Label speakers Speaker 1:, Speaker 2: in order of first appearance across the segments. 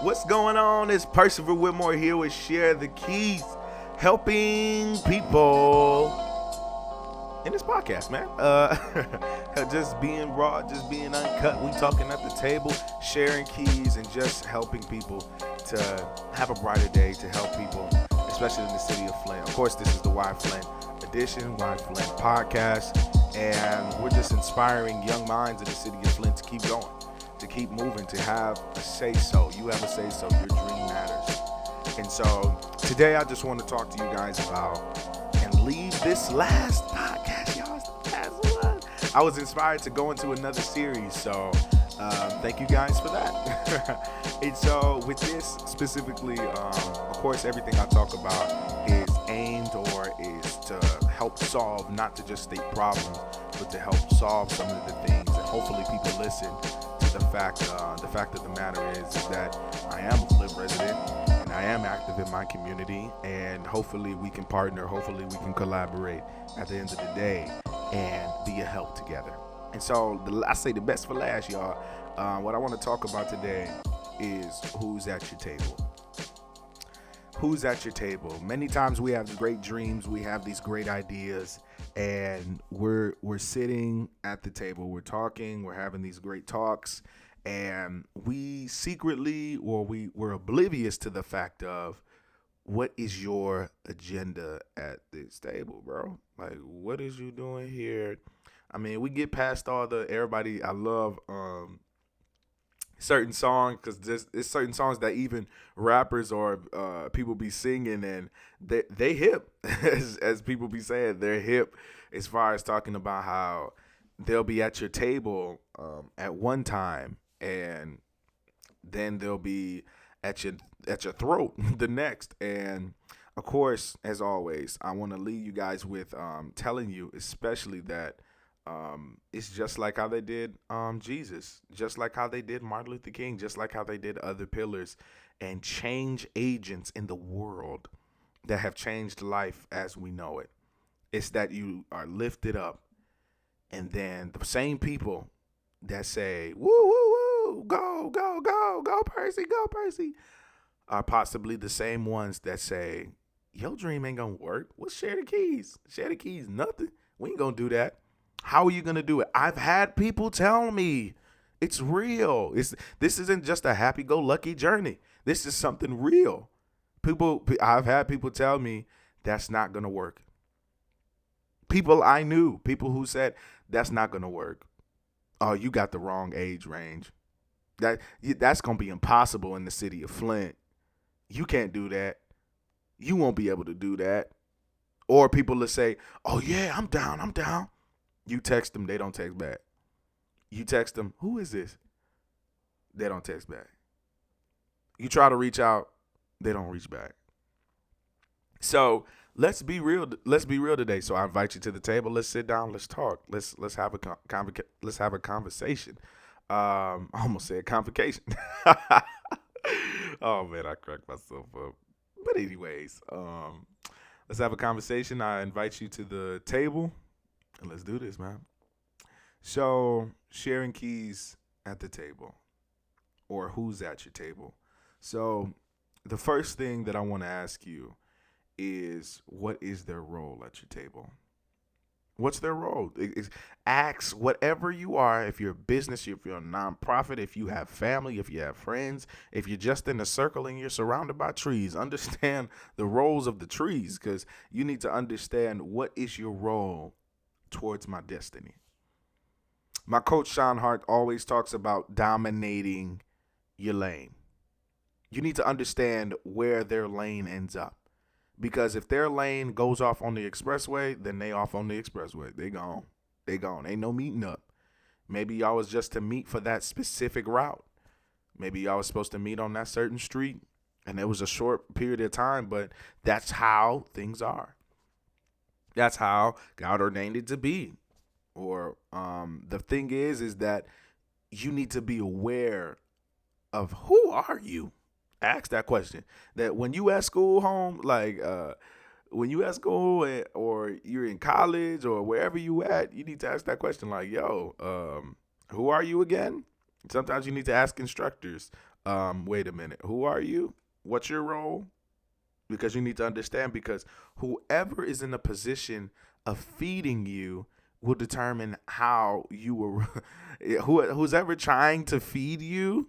Speaker 1: What's going on? It's Percival Whitmore here with Share the Keys, helping people in this podcast, man. Just being raw, just being uncut. We talking at the table, sharing keys, and just helping people to have a brighter day, to help people, especially in the city of Flint. Of course, this is the Y Flint edition, Y Flint podcast, and we're just inspiring young minds in the city of Flint to keep going, to keep moving, to have a say-so. You have a say-so. Your dream matters. And so today I just want to talk to you guys about, and leave this last podcast, y'all. It's the last one. I was inspired to go into another series, so thank you guys for that. And so with this specifically, of course, everything I talk about is aimed or is to help solve, not to just state problems, but to help solve some of the things, and hopefully people listen to the fact of the matter is that I am a Flint resident and I am active in my community, and hopefully we can partner, hopefully we can collaborate at the end of the day and be a help together. And so I say the best for last, y'all. What I want to talk about today is who's at your table. Who's at your table? Many times we have great dreams, we have these great ideas, and we're sitting at the table, we're talking, we're having these great talks, and we secretly, or we're oblivious to the fact of, what is your agenda at this table, bro? Like, what is you doing here? I mean, we get past all the everybody. I love certain songs, because there's certain songs that even rappers or people be singing, and they hip, as people be saying, they're hip as far as talking about how they'll be at your table at one time, and then they'll be at your throat the next. And of course, as always, I want to leave you guys with telling you, especially that it's just like how they did Jesus, just like how they did Martin Luther King, just like how they did other pillars and change agents in the world that have changed life as we know it. It's that you are lifted up, and then the same people that say, woo, woo, woo, go, go, go, go, Percy, are possibly the same ones that say, your dream ain't gonna work. What's share the keys? Share the keys, nothing. We ain't gonna do that. How are you going to do it? I've had people tell me it's real. This isn't just a happy-go-lucky journey. This is something real. I've had people tell me that's not going to work. People I knew, people who said that's not going to work. Oh, you got the wrong age range. That's going to be impossible in the city of Flint. You can't do that. You won't be able to do that. Or people will say, oh, yeah, I'm down. You text them, they don't text back. You text them, who is this? They don't text back. You try to reach out, they don't reach back. So let's be real. Let's be real today. So I invite you to the table. Let's sit down. Let's talk. Let's have a conversation. I almost said convocation. Oh man, I cracked myself up. But anyways, let's have a conversation. I invite you to the table. And let's do this, man. So, sharing keys at the table, or who's at your table. So, the first thing that I want to ask you is, what is their role at your table? What's their role? Ask whatever you are, if you're a business, if you're a nonprofit, if you have family, if you have friends, if you're just in a circle and you're surrounded by trees, understand the roles of the trees, because you need to understand what is your role towards my destiny. My coach Sean Hart always talks about dominating your lane. You need to understand where their lane ends up, because if their lane goes off on the expressway, then they off on the expressway. They gone. Ain't no meeting up. Maybe y'all was just to meet for that specific route. Maybe y'all was supposed to meet on that certain street, and it was a short period of time, but that's how things are. That's how God ordained it to be. Or the thing is that you need to be aware of, who are you? Ask that question. That when you at school, home, like when you at school or you're in college or wherever you at, you need to ask that question. Like, yo, who are you again? Sometimes you need to ask instructors. Wait a minute. Who are you? What's your role? Because you need to understand, because whoever is in a position of feeding you will determine how you will who's ever trying to feed you,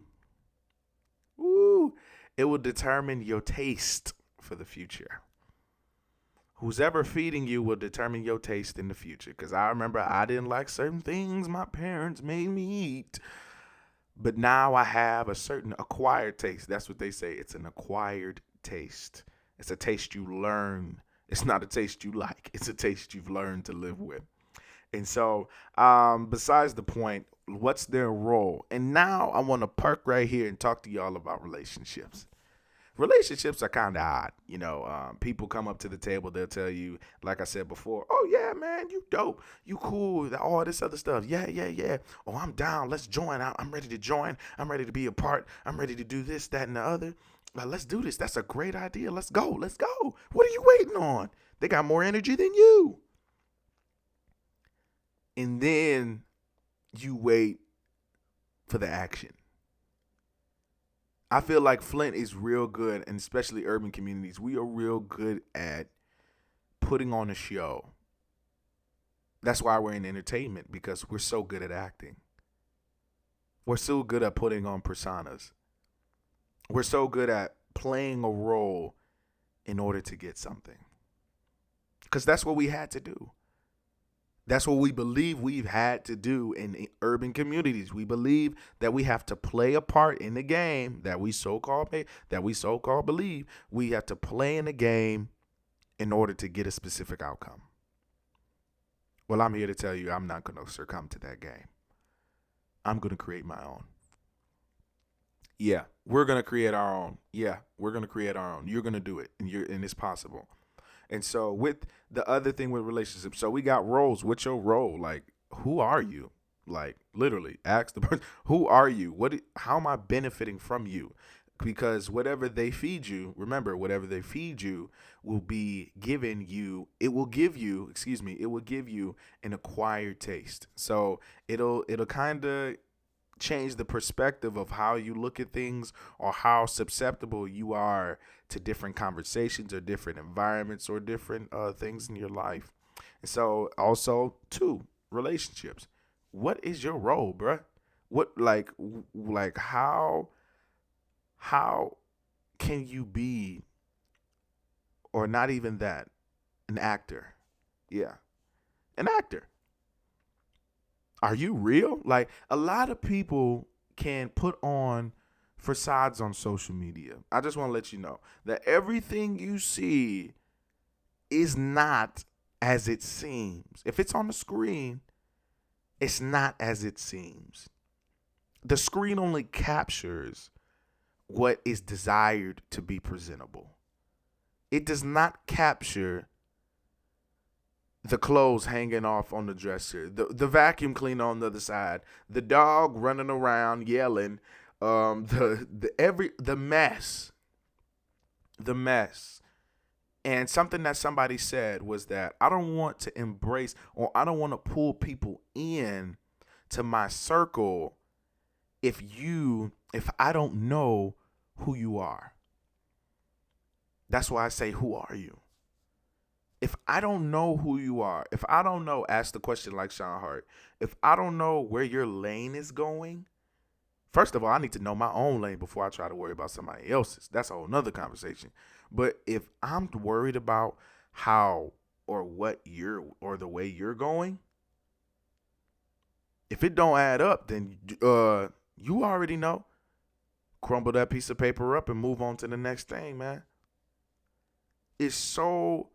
Speaker 1: woo, it will determine your taste for the future. Who's ever feeding you will determine your taste in the future. Because I remember I didn't like certain things my parents made me eat. But now I have a certain acquired taste. That's what they say. It's an acquired taste. It's a taste you learn. It's not a taste you like. It's a taste you've learned to live with. And so, besides the point, what's their role? And now I want to park right here and talk to y'all about relationships. Relationships are kind of odd. People come up to the table, they'll tell you, like I said before, oh yeah, man, you dope, you cool, all this other stuff. Yeah, yeah, yeah. Oh, I'm down. Let's join. I'm ready to join. I'm ready to be a part. I'm ready to do this, that, and the other. Let's do this. That's a great idea. Let's go. Let's go. What are you waiting on? They got more energy than you. And then you wait for the action. I feel like Flint is real good, and especially urban communities, we are real good at putting on a show. That's why we're in entertainment, because we're so good at acting. We're so good at putting on personas. We're so good at playing a role in order to get something. Because that's what we had to do. That's what we believe we've had to do in urban communities. We believe that we have to play a part in the game that we so-called believe. We have to play in the game in order to get a specific outcome. Well, I'm here to tell you I'm not going to succumb to that game. I'm going to create my own. Yeah, we're going to create our own. Yeah, we're going to create our own. You're going to do it, and it's possible. And so with the other thing with relationships, so we got roles. What's your role? Like, who are you? Like, literally ask the person, who are you? How am I benefiting from you? Because whatever they feed you, remember, whatever they feed you will be given you, it will give you an acquired taste. So it'll kind of change the perspective of how you look at things, or how susceptible you are to different conversations or different environments or different things in your life. And so also, two, relationships. What is your role, bruh? What, like how can you be, or not even that, an actor? Yeah, an actor. Are you real? Like, a lot of people can put on facades on social media. I just want to let you know that everything you see is not as it seems. If it's on the screen, it's not as it seems. The screen only captures what is desired to be presentable. It does not capture the clothes hanging off on the dresser, the vacuum cleaner on the other side, the dog running around yelling, the mess. And something that somebody said was that I don't want to embrace, or I don't want to pull people in to my circle if I don't know who you are. That's why I say, who are you? If I don't know who you are, if I don't know, ask the question like Sean Hart. If I don't know where your lane is going, first of all, I need to know my own lane before I try to worry about somebody else's. That's a whole nother conversation. But if I'm worried about how or what or the way you're going, if it don't add up, then you already know. Crumble that piece of paper up and move on to the next thing, man. It's so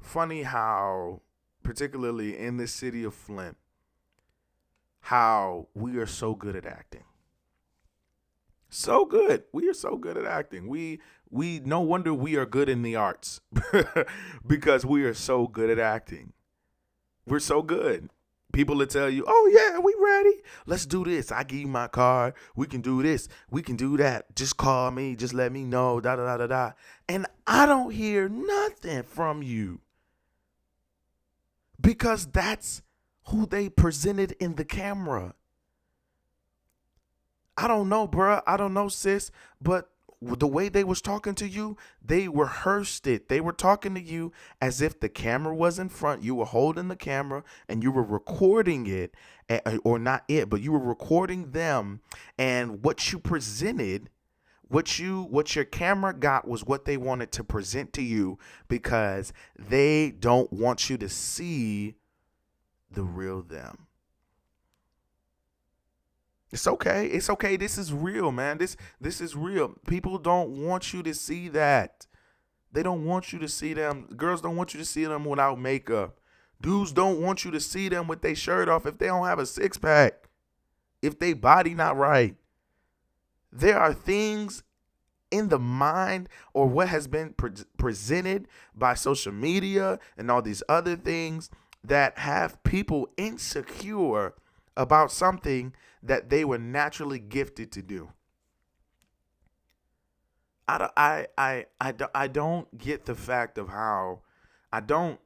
Speaker 1: funny how, particularly in the city of Flint, how we are so good at acting. So good. We are so good at acting. We no wonder we are good in the arts because we are so good at acting. We're so good. People will tell you, oh yeah, we ready. Let's do this. I give you my card. We can do this. We can do that. Just call me. Just let me know. Da da da da da. And I don't hear nothing from you. Because that's who they presented in the camera. I don't know, bruh. I don't know, sis. But the way they was talking to you, they rehearsed it. They were talking to you as if the camera was in front. You were holding the camera and you were recording it, or not it, but you were recording them. And what you presented, what your camera got was what they wanted to present to you, because they don't want you to see the real them. It's okay. It's okay. This is real, man. This is real. People don't want you to see that. They don't want you to see them. Girls don't want you to see them without makeup. Dudes don't want you to see them with their shirt off if they don't have a six pack. If they body not right. There are things in the mind, or what has been presented by social media and all these other things, that have people insecure about something that they were naturally gifted to do. I don't get the fact of how I don't,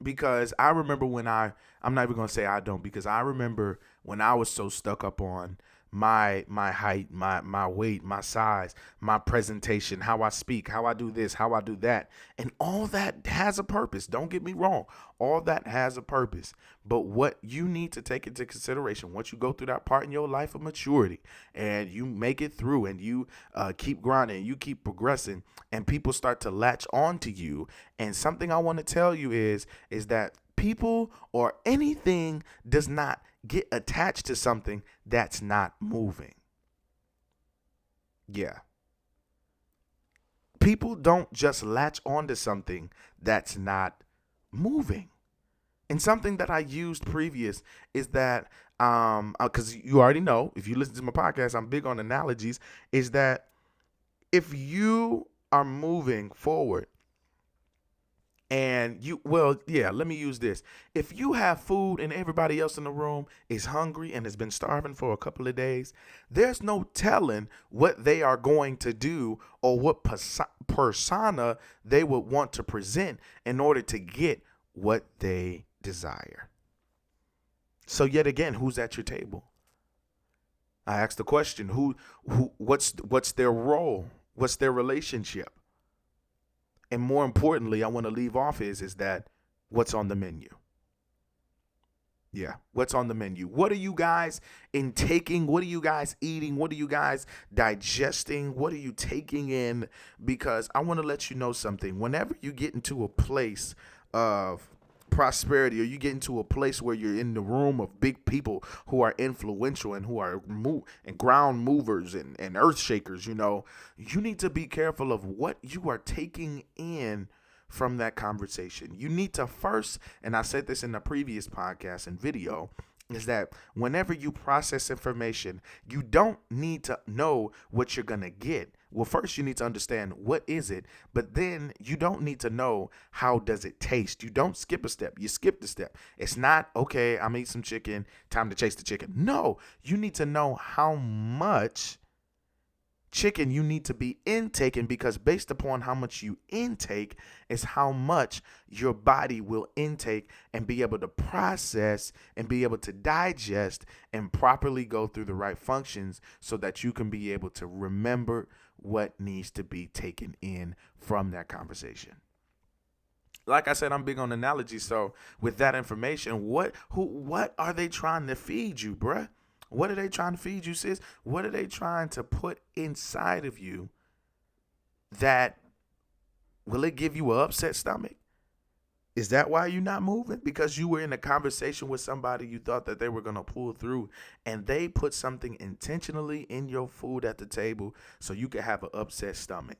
Speaker 1: because I remember I'm not even gonna say I don't, because I remember when I was so stuck up on my height, my weight, my size, my presentation, how I speak, how I do this, how I do that. And all that has a purpose. Don't get me wrong. All that has a purpose. But what you need to take into consideration once you go through that part in your life of maturity and you make it through, and you keep grinding, you keep progressing, and people start to latch on to you. And something I want to tell you is that people or anything does not get attached to something that's not moving. Yeah. People don't just latch onto something that's not moving. And something that I used previous is that, because you already know, if you listen to my podcast, I'm big on analogies, is that if you are moving forward, and let me use this. If you have food and everybody else in the room is hungry and has been starving for a couple of days, there's no telling what they are going to do, or what persona they would want to present in order to get what they desire. So yet again, who's at your table? I asked the question, what's their role? What's their relationship? And more importantly, I want to leave off is that what's on the menu? Yeah, what's on the menu? What are you guys intaking? What are you guys eating? What are you guys digesting? What are you taking in? Because I want to let you know something. Whenever you get into a place of prosperity, or you get into a place where you're in the room of big people who are influential and who are ground movers and earth shakers, you need to be careful of what you are taking in from that conversation. You need to first, and I said this in the previous podcast and video, is that whenever you process information, you don't need to know what you're going to get. Well, first you need to understand what is it, but then you don't need to know how does it taste. You don't skip a step. You skip the step. It's not, okay, I'm eating some chicken, time to chase the chicken. No, you need to know how much chicken you need to be intaking, because based upon how much you intake is how much your body will intake and be able to process and be able to digest and properly go through the right functions, so that you can be able to remember what needs to be taken in from that conversation. Like I said, I'm big on analogy. So with that information, what are they trying to feed you, bruh? What are they trying to feed you, sis? What are they trying to put inside of you that will it give you an upset stomach? Is that why you're not moving? Because you were in a conversation with somebody you thought that they were going to pull through, and they put something intentionally in your food at the table so you could have an upset stomach.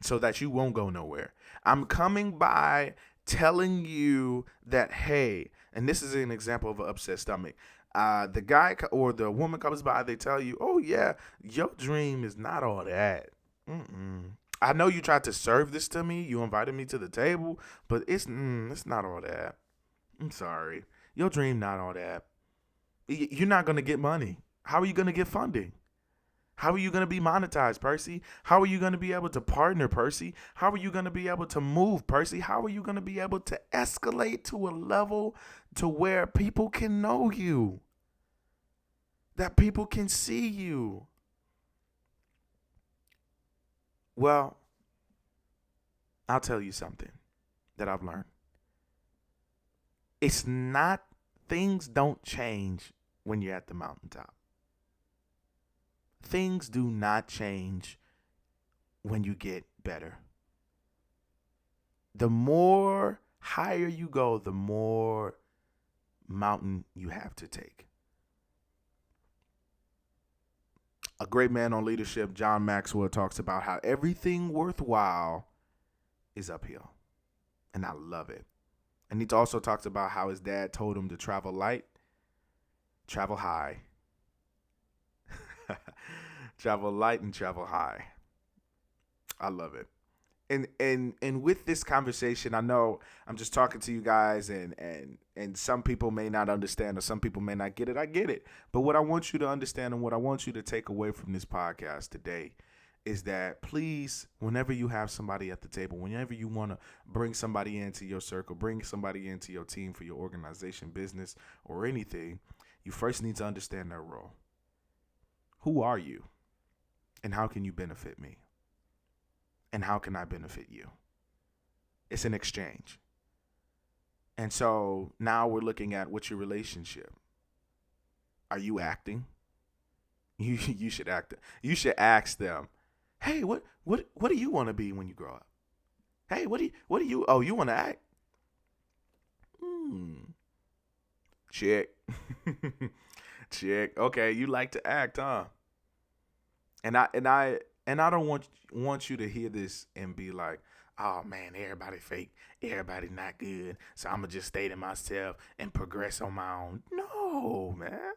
Speaker 1: So that you won't go nowhere. I'm coming by telling you that, hey, and this is an example of an upset stomach. The guy or the woman comes by, they tell you, oh yeah, your dream is not all that. I know you tried to serve this to me. You invited me to the table, but it's not all that. I'm sorry. Your dream not all that. You're not going to get money. How are you going to get funding? How are you going to be monetized, Percy? How are you going to be able to partner, Percy? How are you going to be able to move, Percy? How are you going to be able to escalate to a level to where people can know you? that people can see you. Well, I'll tell you something that I've learned. It's not, things don't change when you're at the mountaintop. Things do not change when you get better. The more higher you go, the more mountain you have to take. A great man on leadership, John Maxwell, talks about how everything worthwhile is uphill. And I love it. And he also talks about how his dad told him to travel light, travel high. Travel light and travel high. I love it. And with this conversation, I know I'm just talking to you guys, and some people may not understand, or some people may not get it. I get it. But what I want you to understand, and what I want you to take away from this podcast today, is that please, whenever you have somebody at the table, whenever you want to bring somebody into your circle, bring somebody into your team for your organization, business, or anything, you first need to understand their role. Who are you? And how can you benefit me? And how can I benefit you? It's an exchange. And so now we're looking at, what's your relationship? Are you acting? You should act. You should ask them, hey, what do you want to be when you grow up? Hey, what do you oh, you want to act? Check. Check. Okay, you like to act, huh? And I don't want you to hear this and be like, oh man, everybody fake, everybody not good, so I'm gonna just stay to myself and progress on my own. No, man.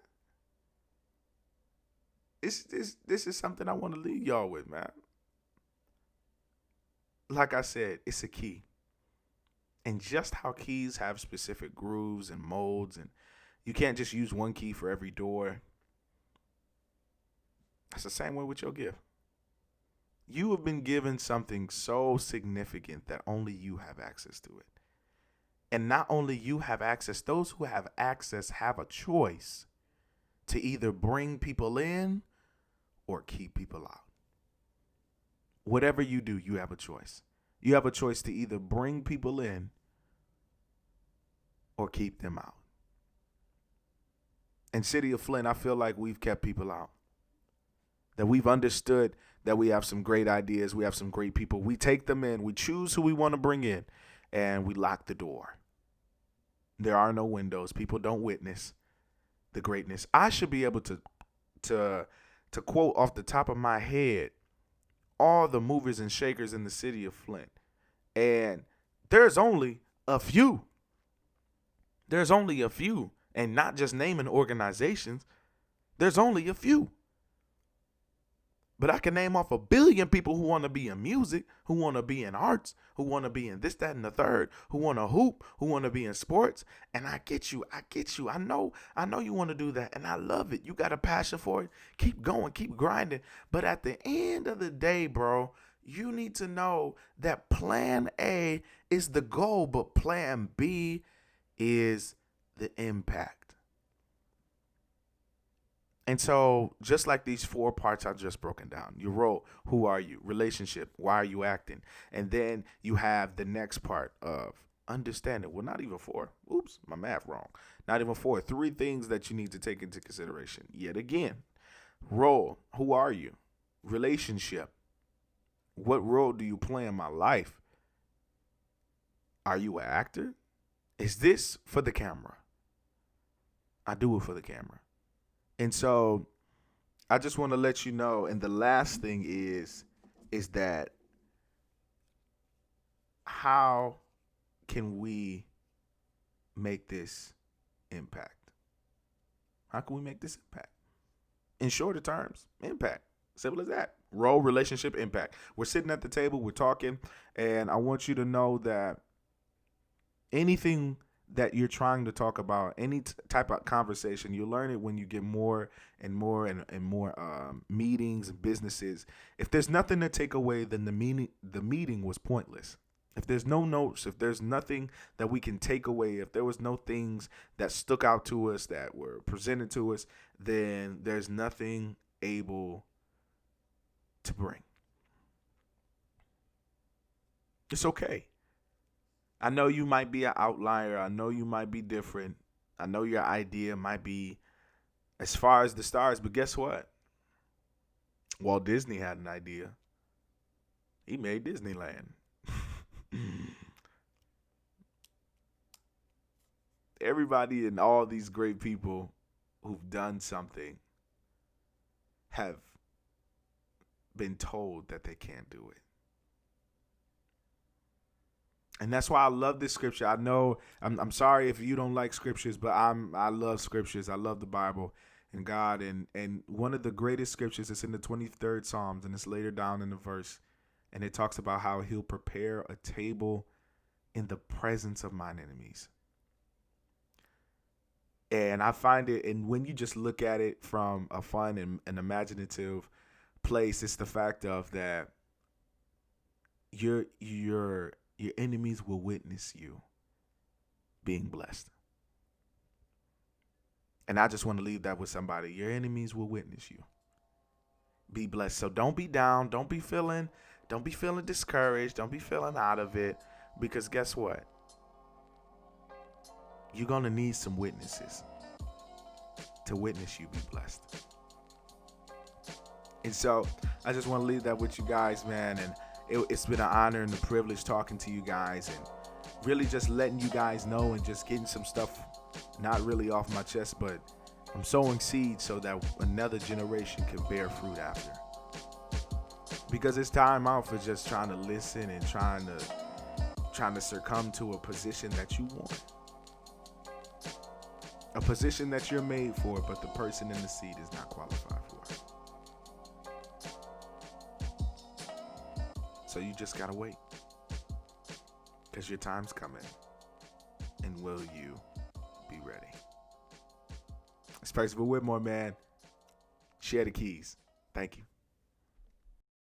Speaker 1: This is something I want to leave y'all with, man. Like I said, it's a key. And just how keys have specific grooves and molds, and you can't just use one key for every door. That's the same way with your gift. You have been given something so significant that only you have access to it. And not only you have access, those who have access have a choice to either bring people in or keep people out. Whatever you do, you have a choice. You have a choice to either bring people in or keep them out. In City of Flint, I feel like we've kept people out. That we've understood that we have some great ideas, we have some great people. We take them in, we choose who we want to bring in, and we lock the door. There are no windows. People don't witness the greatness. I should be able to quote off the top of my head all the movers and shakers in the city of Flint. And there's only a few. There's only a few. And not just naming organizations. There's only a few. But I can name off 1 billion people who want to be in music, who want to be in arts, who want to be in this, that, and the third, who want to hoop, who want to be in sports. And I get you. I know you want to do that. And I love it. You got a passion for it. Keep going, keep grinding. But at the end of the day, bro, you need to know that plan A is the goal, but plan B is the impact. And so just like these 4 parts I've just broken down, your role, who are you, relationship, why are you acting? And then you have the next part of understanding. Well, not even 4. Oops, my math wrong. Not even 4. 3 things that you need to take into consideration. Yet again, role, who are you? Relationship, what role do you play in my life? Are you an actor? Is this for the camera? I do it for the camera. And so I just want to let you know, and the last thing is that how can we make this impact? How can we make this impact? In shorter terms, impact. Simple as that. Role, relationship, impact. We're sitting at the table, we're talking, and I want you to know that anything that you're trying to talk about, any type of conversation, you learn it when you get more and more and more meetings and businesses. If there's nothing to take away, then the meeting was pointless. If there's no notes, if there's nothing that we can take away, if there was no things that stuck out to us that were presented to us, then there's nothing able to bring. It's okay. I know you might be an outlier. I know you might be different. I know your idea might be as far as the stars, but guess what? Walt Disney had an idea. He made Disneyland. Everybody and all these great people who've done something have been told that they can't do it. And that's why I love this scripture. I know I'm sorry if you don't like scriptures, but I love scriptures. I love the Bible and God. And one of the greatest scriptures is in the 23rd Psalms, and it's later down in the verse. And it talks about how he'll prepare a table in the presence of mine enemies. And I find it, and when you just look at it from a fun and imaginative place, it's the fact of that your enemies will witness you being blessed. And I just want to leave that with somebody. Your enemies will witness you be blessed. So don't be down. Don't be feeling discouraged. Don't be feeling out of it. Because guess what? You're going to need some witnesses to witness you be blessed. And so I just want to leave that with you guys, man. And it's been an honor and a privilege talking to you guys and really just letting you guys know and just getting some stuff not really off my chest, but I'm sowing seeds so that another generation can bear fruit after. Because it's time out for just trying to listen and trying to succumb to a position that you want. A position that you're made for, but the person in the seat is not qualified for. So you just gotta wait. Because your time's coming. And will you be ready? It's Percival Whitmore, man. Share the keys. Thank you.